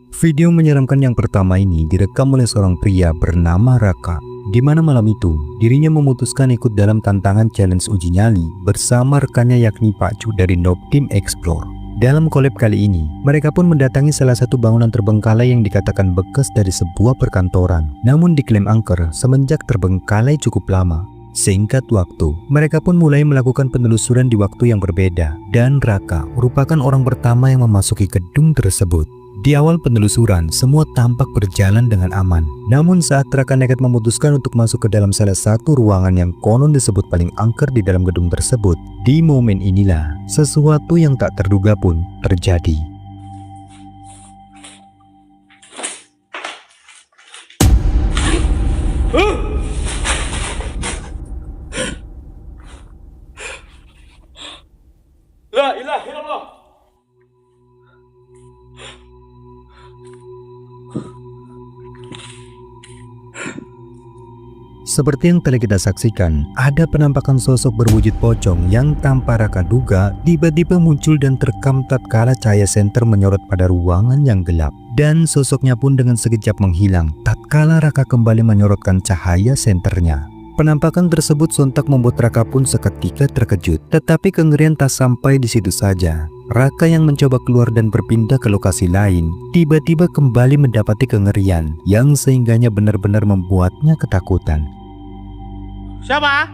Video menyeramkan yang pertama ini direkam oleh seorang pria bernama Raka, di mana malam itu dirinya memutuskan ikut dalam tantangan challenge uji nyali bersama rekannya yakni Pak Cu dari Noob Team Explore. Dalam collab kali ini, mereka pun mendatangi salah satu bangunan terbengkalai yang dikatakan bekas dari sebuah perkantoran, namun diklaim angker semenjak terbengkalai cukup lama. Singkat waktu, mereka pun mulai melakukan penelusuran di waktu yang berbeda, dan Raka merupakan orang pertama yang memasuki gedung tersebut. Di awal penelusuran, semua tampak berjalan dengan aman. Namun saat Raka nekat memutuskan untuk masuk ke dalam salah satu ruangan yang konon disebut paling angker di dalam gedung tersebut, di momen inilah sesuatu yang tak terduga pun terjadi. La ilaha illallah. Seperti yang telah kita saksikan, ada penampakan sosok berwujud pocong yang tanpa Raka duga tiba-tiba muncul dan terekam tatkala cahaya senter menyorot pada ruangan yang gelap. Dan sosoknya pun dengan sekejap menghilang tatkala Raka kembali menyorotkan cahaya senternya. Penampakan tersebut sontak membuat Raka pun seketika terkejut. Tetapi kengerian tak sampai di situ saja. Raka yang mencoba keluar dan berpindah ke lokasi lain, tiba-tiba kembali mendapati kengerian yang sehingganya benar-benar membuatnya ketakutan. Siapa?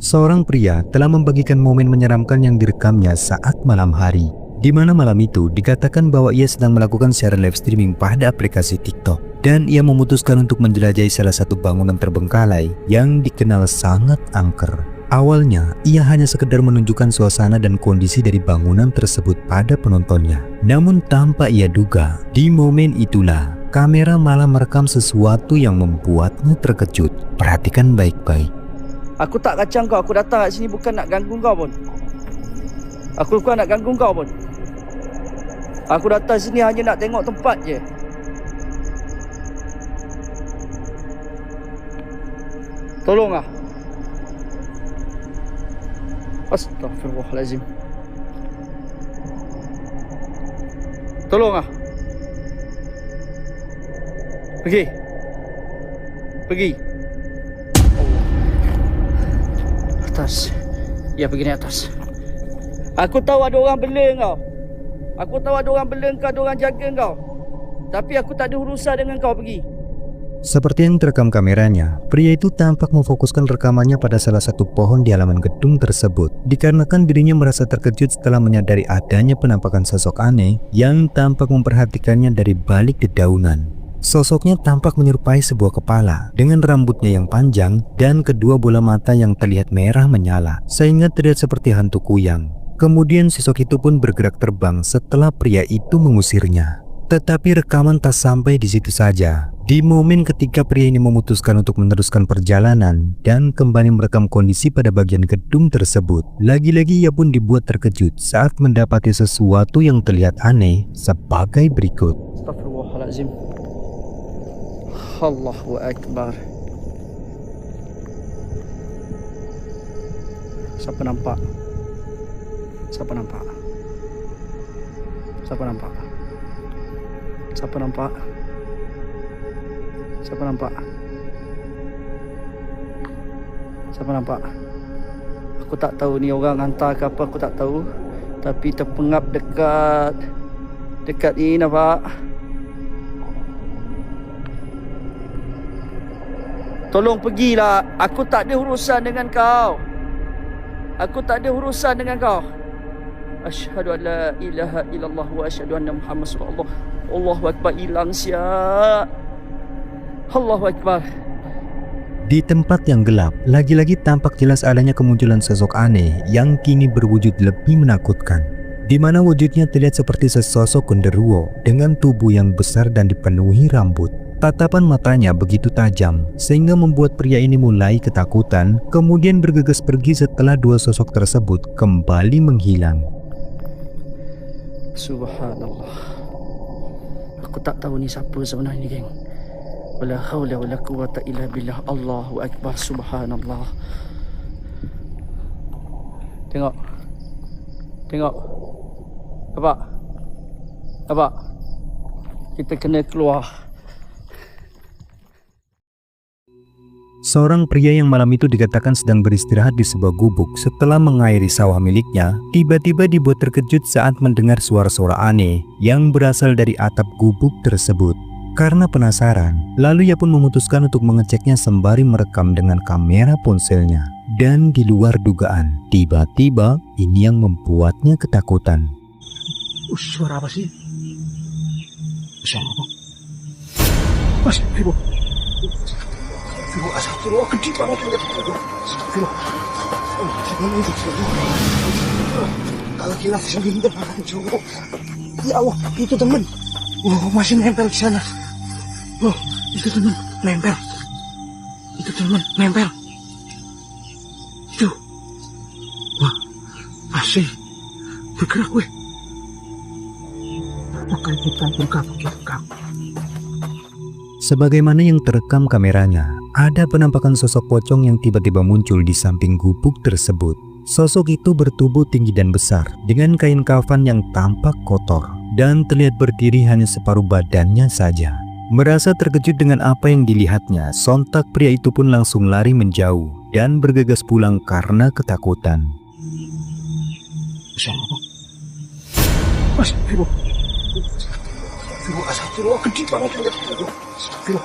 Seorang pria telah membagikan momen menyeramkan yang direkamnya saat malam hari, di mana malam itu dikatakan bahwa ia sedang melakukan siaran live streaming pada aplikasi TikTok, dan ia memutuskan untuk menjelajahi salah satu bangunan terbengkalai yang dikenal sangat angker. Awalnya, ia hanya sekedar menunjukkan suasana dan kondisi dari bangunan tersebut pada penontonnya. Namun tanpa ia duga, di momen itulah kamera malah merekam sesuatu yang membuatnya terkejut. Perhatikan baik-baik. Aku tak kacang kau, aku datang kat sini bukan nak ganggu kau pun. Aku bukan nak ganggu kau pun. Aku datang sini hanya nak tengok tempat je. Tolonglah. Astaghfirullahalazim. Tolonglah. Pergi. Pergi. Atas. Ya, pergi naik atas. Aku tahu ada orang bela kau. Aku tahu ada orang bela kau, ada orang jaga kau. Tapi aku tak ada urusan dengan kau, pergi. Seperti yang terekam kameranya, pria itu tampak memfokuskan rekamannya pada salah satu pohon di halaman gedung tersebut. Dikarenakan dirinya merasa terkejut setelah menyadari adanya penampakan sosok aneh yang tampak memperhatikannya dari balik dedaunan. Sosoknya tampak menyerupai sebuah kepala dengan rambutnya yang panjang dan kedua bola mata yang terlihat merah menyala sehingga terlihat seperti hantu kuyang. Kemudian sosok itu pun bergerak terbang setelah pria itu mengusirnya. Tetapi rekaman tak sampai di situ saja. Di momen ketika pria ini memutuskan untuk meneruskan perjalanan dan kembali merekam kondisi pada bagian gedung tersebut, lagi-lagi ia pun dibuat terkejut saat mendapati sesuatu yang terlihat aneh sebagai berikut. Astagfirullahaladzim. Allahu Akbar. Siapa nampak? Siapa nampak? Siapa nampak? Siapa nampak? Siapa nampak? Siapa nampak? Aku tak tahu ni orang hantar ke apa, aku tak tahu. Tapi terpengap dekat ni, nampak? Tolong pergilah. Aku tak ada urusan dengan kau. Aku tak ada urusan dengan kau. Asyhadu an la ilaha illallah wa asyhadu anna Muhammad sallallahu. Allahu akbar, hilang siap. Allahu akbar. Di tempat yang gelap, lagi-lagi tampak jelas adanya kemunculan sosok aneh yang kini berwujud lebih menakutkan, di mana wujudnya terlihat seperti sesosok genderuwo dengan tubuh yang besar dan dipenuhi rambut. Tatapan matanya begitu tajam sehingga membuat pria ini mulai ketakutan, kemudian bergegas pergi setelah dua sosok tersebut kembali menghilang. Subhanallah. Aku tak tahu ni siapa sebenarnya, geng. Wala haula wala quwata illa billah. Allahu akbar. Subhanallah. Tengok. Tengok. Nampak? Kita kena keluar. Seorang pria yang malam itu dikatakan sedang beristirahat di sebuah gubuk setelah mengairi sawah miliknya, tiba-tiba dibuat terkejut saat mendengar suara-suara aneh yang berasal dari atap gubuk tersebut. Karena penasaran, lalu ia pun memutuskan untuk mengeceknya sembari merekam dengan kamera ponselnya. Dan di luar dugaan, tiba-tiba ini yang membuatnya ketakutan. Suara apa sih? Suara apa? Mas, Fibo. Fibo, astagfirullah, gede banget. Fibo. Kalau kilaf sendiri banget, Fibo. Ya Allah, itu teman. Masih nempel di sana. Itu teman, nempel. Itu. Wah, masih bergerak, weh. Bukan. Sebagaimana yang terekam kameranya, ada penampakan sosok pocong yang tiba-tiba muncul di samping gubuk tersebut. Sosok itu bertubuh tinggi dan besar dengan kain kafan yang tampak kotor dan terlihat berdiri hanya separuh badannya saja. Merasa terkejut dengan apa yang dilihatnya, sontak pria itu pun langsung lari menjauh dan bergegas pulang karena ketakutan. Mas, Fibo. Fibo, astagfirullah, gede banget. Fibo.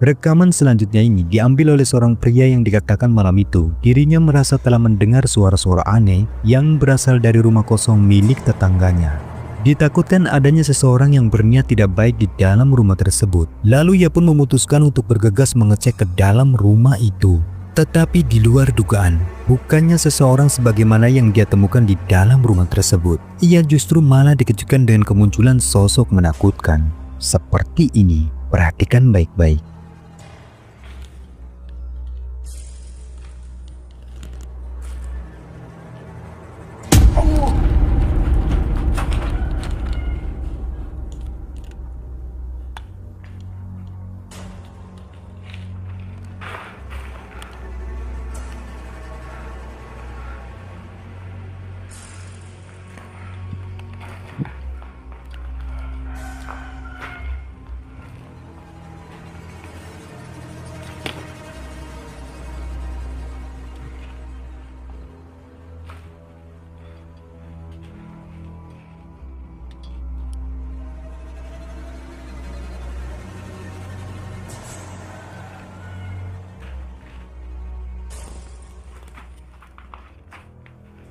Rekaman selanjutnya ini diambil oleh seorang pria yang dikatakan malam itu dirinya merasa telah mendengar suara-suara aneh yang berasal dari rumah kosong milik tetangganya. Ditakutkan adanya seseorang yang berniat tidak baik di dalam rumah tersebut. Lalu ia pun memutuskan untuk bergegas mengecek ke dalam rumah itu. Tetapi di luar dugaan, bukannya seseorang sebagaimana yang dia temukan di dalam rumah tersebut. Ia justru malah dikejutkan dengan kemunculan sosok menakutkan. Seperti ini, perhatikan baik-baik.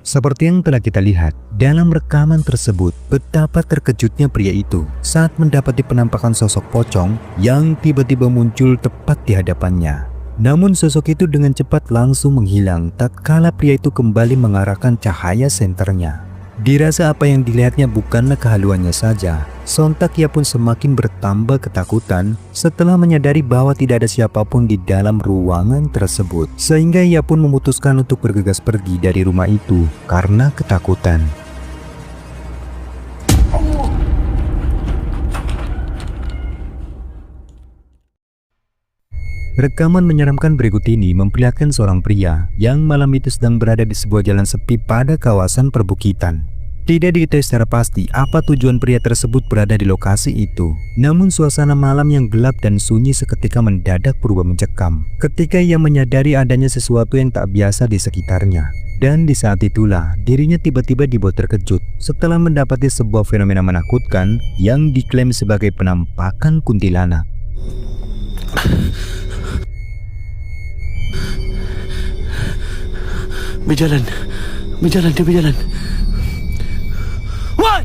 Seperti yang telah kita lihat dalam rekaman tersebut, betapa terkejutnya pria itu saat mendapati penampakan sosok pocong yang tiba-tiba muncul tepat di hadapannya. Namun sosok itu dengan cepat langsung menghilang tatkala pria itu kembali mengarahkan cahaya senternya. Dirasa apa yang dilihatnya bukanlah kehaluannya saja, sontak ia pun semakin bertambah ketakutan setelah menyadari bahwa tidak ada siapapun di dalam ruangan tersebut. Sehingga ia pun memutuskan untuk bergegas pergi dari rumah itu karena ketakutan. Rekaman menyeramkan berikut ini memperlihatkan seorang pria yang malam itu sedang berada di sebuah jalan sepi pada kawasan perbukitan. Tidak diketahui secara pasti apa tujuan pria tersebut berada di lokasi itu. Namun suasana malam yang gelap dan sunyi seketika mendadak berubah mencekam ketika ia menyadari adanya sesuatu yang tak biasa di sekitarnya. Dan di saat itulah dirinya tiba-tiba dibuat terkejut setelah mendapati sebuah fenomena menakutkan yang diklaim sebagai penampakan kuntilanak. Berjalan. Woi!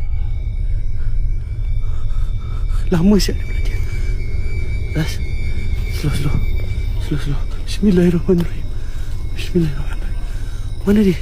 Lama siap daripada dia. Ras. Slow. Bismillahirrahmanirrahim. Mana dia?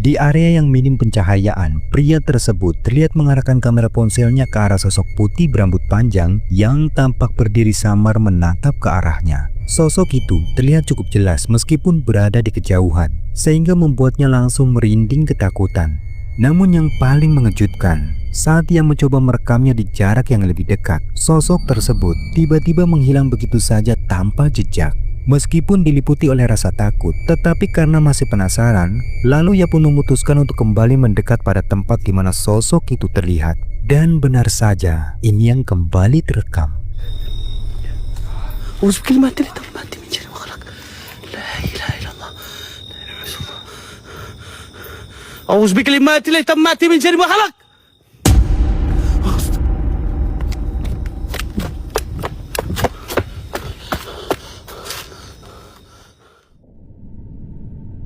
Di area yang minim pencahayaan, pria tersebut terlihat mengarahkan kamera ponselnya ke arah sosok putih berambut panjang yang tampak berdiri samar menatap ke arahnya. Sosok itu terlihat cukup jelas meskipun berada di kejauhan, sehingga membuatnya langsung merinding ketakutan. Namun yang paling mengejutkan, saat ia mencoba merekamnya di jarak yang lebih dekat, sosok tersebut tiba-tiba menghilang begitu saja tanpa jejak. Meskipun diliputi oleh rasa takut, tetapi karena masih penasaran, lalu ia pun memutuskan untuk kembali mendekat pada tempat di mana sosok itu terlihat. Dan benar saja, ini yang kembali terekam.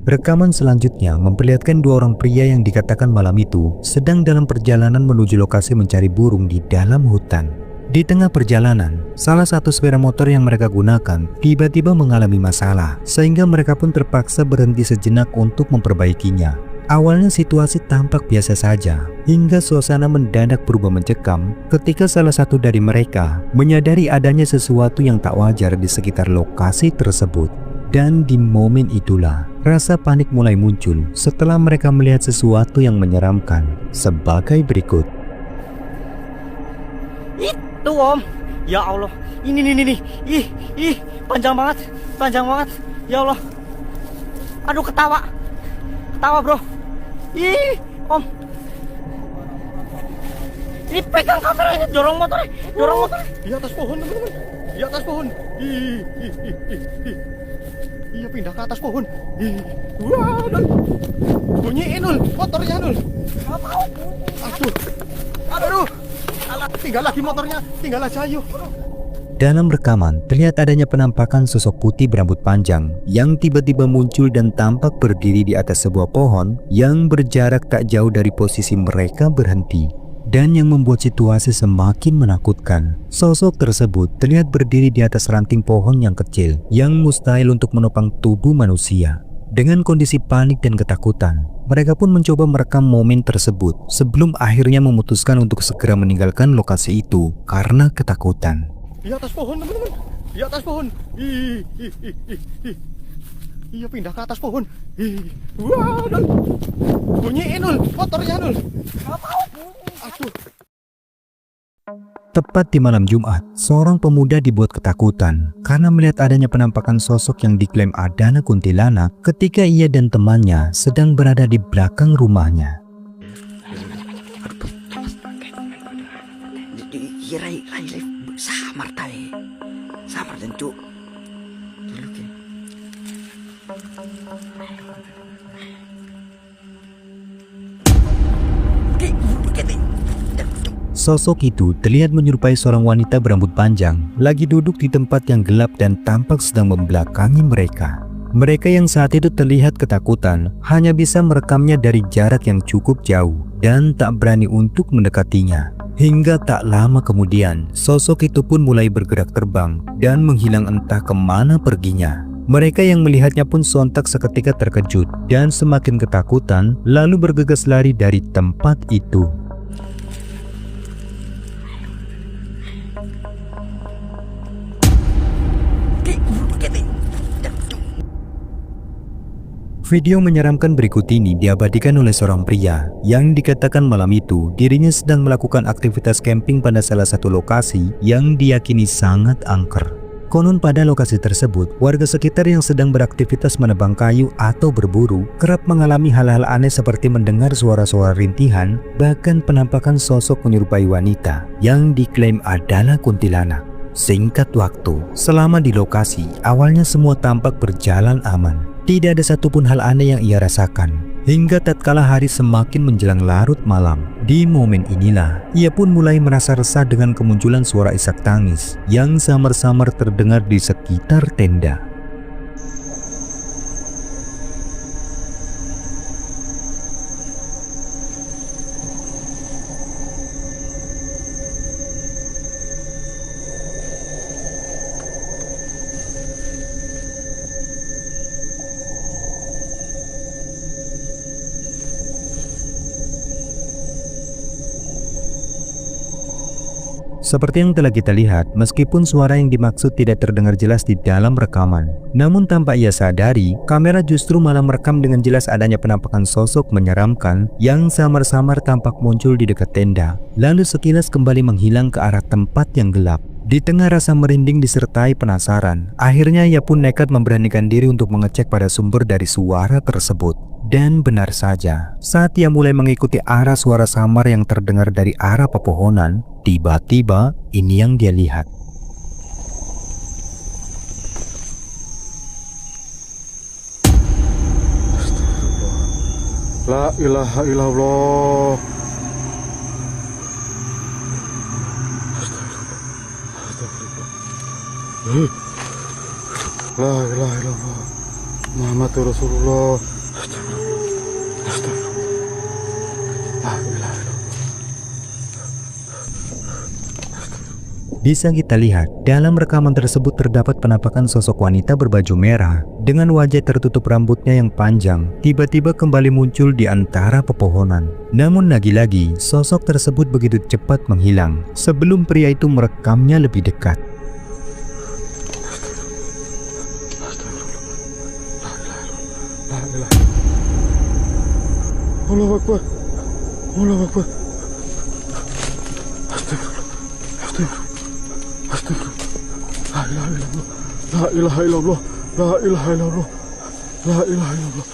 Rekaman selanjutnya memperlihatkan dua orang pria yang dikatakan malam itu sedang dalam perjalanan menuju lokasi mencari burung di dalam hutan. Di tengah perjalanan, salah satu sepeda motor yang mereka gunakan tiba-tiba mengalami masalah, sehingga mereka pun terpaksa berhenti sejenak untuk memperbaikinya. Awalnya situasi tampak biasa saja, hingga suasana mendadak berubah mencekam ketika salah satu dari mereka menyadari adanya sesuatu yang tak wajar di sekitar lokasi tersebut. Dan di momen itulah, rasa panik mulai muncul setelah mereka melihat sesuatu yang menyeramkan sebagai berikut. Itu Om, ya Allah, ini, ih, panjang banget, ya Allah. Aduh, ketawa bro, ih, Om. Ini pegang kameranya, dorong motornya. Di atas pohon teman-teman, di atas pohon. Iya, pindah ke atas pohon. Wah, Nul. Bunyiin Nul, motornya Nul. Aduh. Tinggal lagi motornya, tinggal aja yuk. Dalam rekaman, terlihat adanya penampakan sosok putih berambut panjang yang tiba-tiba muncul dan tampak berdiri di atas sebuah pohon yang berjarak tak jauh dari posisi mereka berhenti. Dan yang membuat situasi semakin menakutkan, sosok tersebut terlihat berdiri di atas ranting pohon yang kecil yang mustahil untuk menopang tubuh manusia. Dengan kondisi panik dan ketakutan, mereka pun mencoba merekam momen tersebut sebelum akhirnya memutuskan untuk segera meninggalkan lokasi itu karena ketakutan. Di atas pohon teman-teman, di atas pohon. Iya, pindah ke atas pohon. Wah, Nul. Bunyiin Nul, motornya Nul. Tepat di malam Jumat, seorang pemuda dibuat ketakutan karena melihat adanya penampakan sosok yang diklaim adalah kuntilanak ketika ia dan temannya sedang berada di belakang rumahnya. Samar dan cuk. Sosok itu terlihat menyerupai seorang wanita berambut panjang, lagi duduk di tempat yang gelap dan tampak sedang membelakangi mereka. Mereka yang saat itu terlihat ketakutan hanya bisa merekamnya dari jarak yang cukup jauh dan tak berani untuk mendekatinya. Hingga tak lama kemudian, sosok itu pun mulai bergerak terbang dan menghilang entah kemana perginya. Mereka yang melihatnya pun sontak seketika terkejut dan semakin ketakutan, lalu bergegas lari dari tempat itu. Video menyeramkan berikut ini diabadikan oleh seorang pria yang dikatakan malam itu dirinya sedang melakukan aktivitas camping pada salah satu lokasi yang diyakini sangat angker. Konon pada lokasi tersebut, warga sekitar yang sedang beraktivitas menebang kayu atau berburu kerap mengalami hal-hal aneh seperti mendengar suara-suara rintihan, bahkan penampakan sosok menyerupai wanita yang diklaim adalah kuntilanak. Singkat waktu, selama di lokasi, awalnya semua tampak berjalan aman. Tidak ada satupun hal aneh yang ia rasakan. Hingga tatkala hari semakin menjelang larut malam, di momen inilah ia pun mulai merasa resah dengan kemunculan suara isak tangis yang samar-samar terdengar di sekitar tenda. Seperti yang telah kita lihat, meskipun suara yang dimaksud tidak terdengar jelas di dalam rekaman, namun tanpa ia sadari, kamera justru malah merekam dengan jelas adanya penampakan sosok menyeramkan yang samar-samar tampak muncul di dekat tenda, lalu sekilas kembali menghilang ke arah tempat yang gelap. Di tengah rasa merinding disertai penasaran, akhirnya ia pun nekat memberanikan diri untuk mengecek pada sumber dari suara tersebut. Dan benar saja, saat ia mulai mengikuti arah suara samar yang terdengar dari arah pepohonan, tiba-tiba ini yang dia lihat. La ilaha illallah. La ilaha illallah. Muhammadur Rasulullah. Bisa kita lihat, dalam rekaman tersebut terdapat penampakan sosok wanita berbaju merah dengan wajah tertutup rambutnya yang panjang, tiba-tiba kembali muncul di antara pepohonan. Namun lagi-lagi, sosok tersebut begitu cepat menghilang sebelum pria itu merekamnya lebih dekat. Allahu Akbar. Allahu Akbar. Astagfirullah. Astagfirullah. Astagfirullah. La ilaha illallah. La ilaha illallah. La ilaha illallah.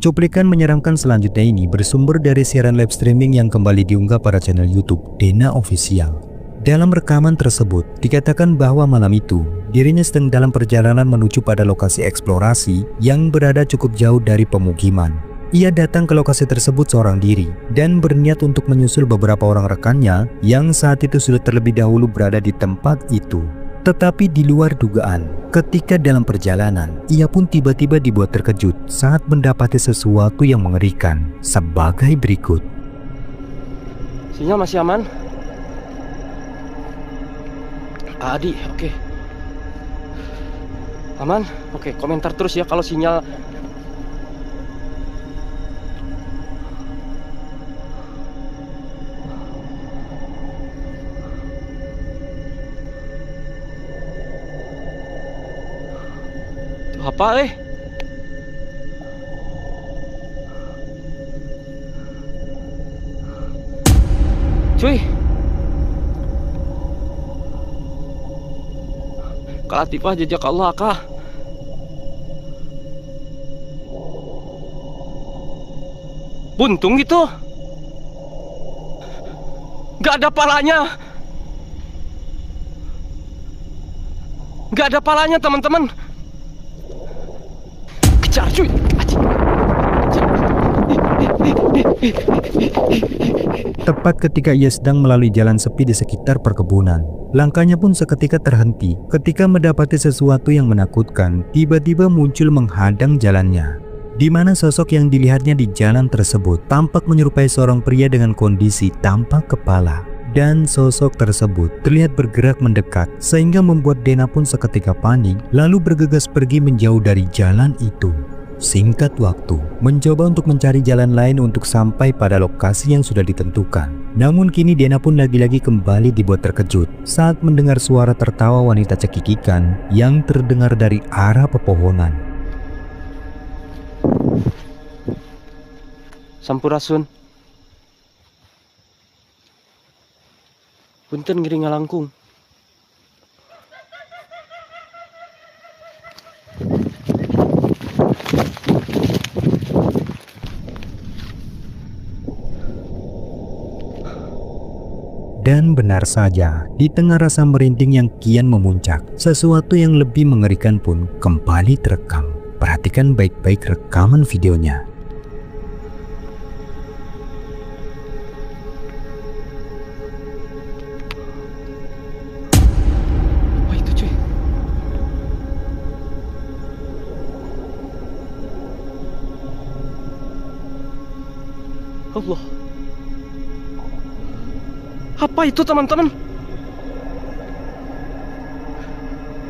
Cuplikan menyeramkan selanjutnya ini bersumber dari siaran live streaming yang kembali diunggah pada channel YouTube Dena Official. Dalam rekaman tersebut, dikatakan bahwa malam itu, dirinya sedang dalam perjalanan menuju pada lokasi eksplorasi yang berada cukup jauh dari pemukiman. Ia datang ke lokasi tersebut seorang diri dan berniat untuk menyusul beberapa orang rekannya yang saat itu sudah terlebih dahulu berada di tempat itu. Tetapi di luar dugaan, ketika dalam perjalanan, ia pun tiba-tiba dibuat terkejut saat mendapati sesuatu yang mengerikan sebagai berikut. Sinyal masih aman? Adi, oke. Aman? Oke, komentar terus ya kalau sinyal. Tuh apa Cuy. Kalatifah jejak Allah kah? Buntung gitu. Gak ada palanya. Gak ada palanya teman-teman. Kejar cuy. Tepat ketika ia sedang melalui jalan sepi di sekitar perkebunan, langkahnya pun seketika terhenti ketika mendapati sesuatu yang menakutkan tiba-tiba muncul menghadang jalannya. Di mana sosok yang dilihatnya di jalan tersebut tampak menyerupai seorang pria dengan kondisi tanpa kepala. Dan sosok tersebut terlihat bergerak mendekat sehingga membuat Dena pun seketika panik lalu bergegas pergi menjauh dari jalan itu. Singkat waktu, mencoba untuk mencari jalan lain untuk sampai pada lokasi yang sudah ditentukan. Namun kini Dena pun lagi-lagi kembali dibuat terkejut saat mendengar suara tertawa wanita cekikikan yang terdengar dari arah pepohonan. Sampurasun. Punten ngiring ngalangkung. Dan benar saja, di tengah rasa merinding yang kian memuncak, sesuatu yang lebih mengerikan pun kembali terekam. Perhatikan baik-baik rekaman videonya. Apa itu cuy? Allah. Apa itu teman-teman?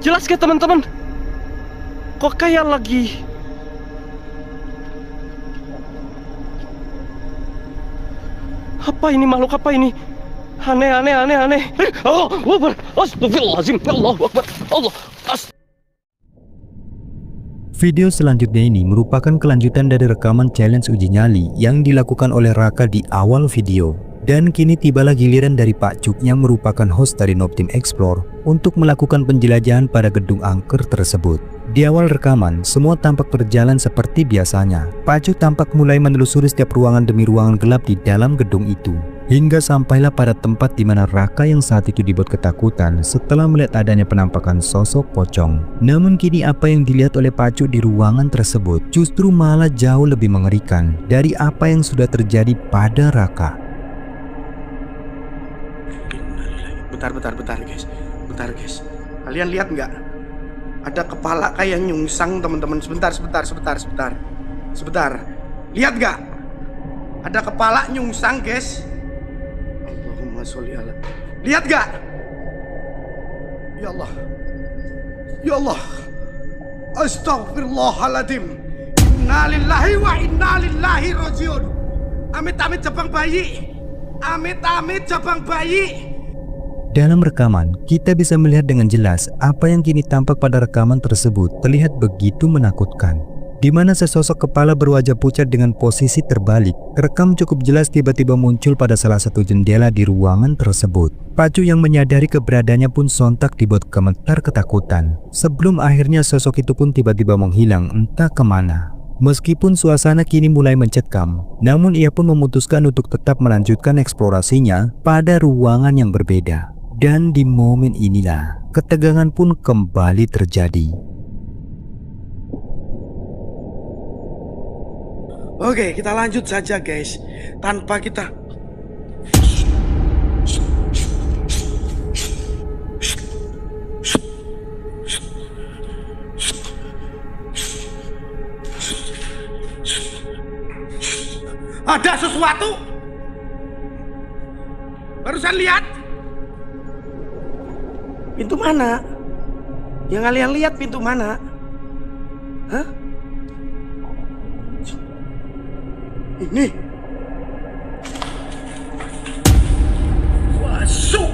Jelas gak teman-teman? Kok kayak lagi Apa ini, makhluk apa ini? Aneh. Allah Akbar. Astagfirullahaladzim. Allah Akbar. Allah. Video selanjutnya ini merupakan kelanjutan dari rekaman challenge uji nyali yang dilakukan oleh Raka di awal video. Dan kini tibalah giliran dari Pak Cuk yang merupakan host dari Noob Team Explore untuk melakukan penjelajahan pada gedung angker tersebut. Di awal rekaman, semua tampak berjalan seperti biasanya. Pak Cuk tampak mulai menelusuri setiap ruangan demi ruangan gelap di dalam gedung itu. Hingga sampailah pada tempat di mana Raka yang saat itu dibuat ketakutan setelah melihat adanya penampakan sosok pocong. Namun kini apa yang dilihat oleh Pak Cuk di ruangan tersebut justru malah jauh lebih mengerikan dari apa yang sudah terjadi pada Raka. Bentar guys. Kalian lihat nggak? Ada kepala kayak nyungsang teman-teman. Sebentar. Lihat nggak? Ada kepala nyungsang guys. Allahumma sholli ala. Lihat nggak? Ya Allah. Astagfirullahaladzim. Innalillahi wa inna lillahi rajiun. Amit-amit jabang bayi. Dalam rekaman, kita bisa melihat dengan jelas apa yang kini tampak pada rekaman tersebut terlihat begitu menakutkan. Di mana sesosok kepala berwajah pucat dengan posisi terbalik, terekam cukup jelas tiba-tiba muncul pada salah satu jendela di ruangan tersebut. Pak Cuk yang menyadari keberadaannya pun sontak dibuat gemetar ketakutan. Sebelum akhirnya sosok itu pun tiba-tiba menghilang entah kemana. Meskipun suasana kini mulai mencekam, namun ia pun memutuskan untuk tetap melanjutkan eksplorasinya pada ruangan yang berbeda. Dan di momen inilah, ketegangan pun kembali terjadi. Oke, kita lanjut saja guys. Tanpa kita... Ada sesuatu. Barusan lihat. Pintu mana? Yang kalian lihat pintu mana? Hah? Ini. Masuk.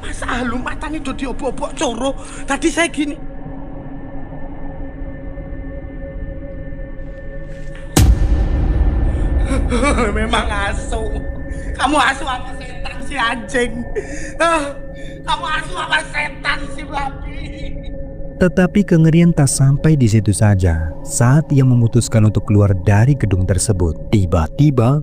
Masa lu matanya udah diobok-obok coro. Tadi saya gini. Memang asu. Kamu asu apa setan si anjing? Kamu asu apa setan si babi? Tetapi kengerian tak sampai di situ saja. Saat ia memutuskan untuk keluar dari gedung tersebut, tiba-tiba